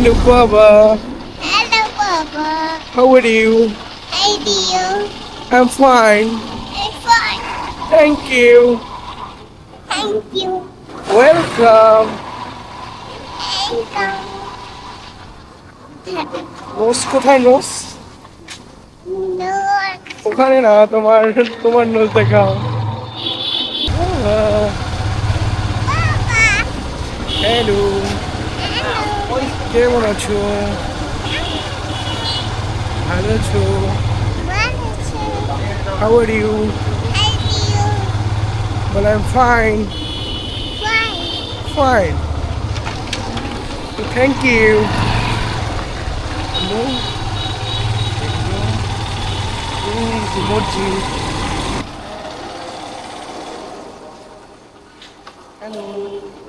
Hello, Baba. Hello, Papa. How are you? Hey, dear. I'm fine. I'm fine. Thank you. Thank you. Welcome. Welcome. রোজ কোথায় নোস? Look. ওখানে না, তোমার তোমার nose দেখাও। Papa. Hello, Hello. কেমন আছো? ভালো আছো? Manager. How are you? Hey, dear. Well, I'm fine. Fine. Fine. Thank you. No. Emoji. Hello.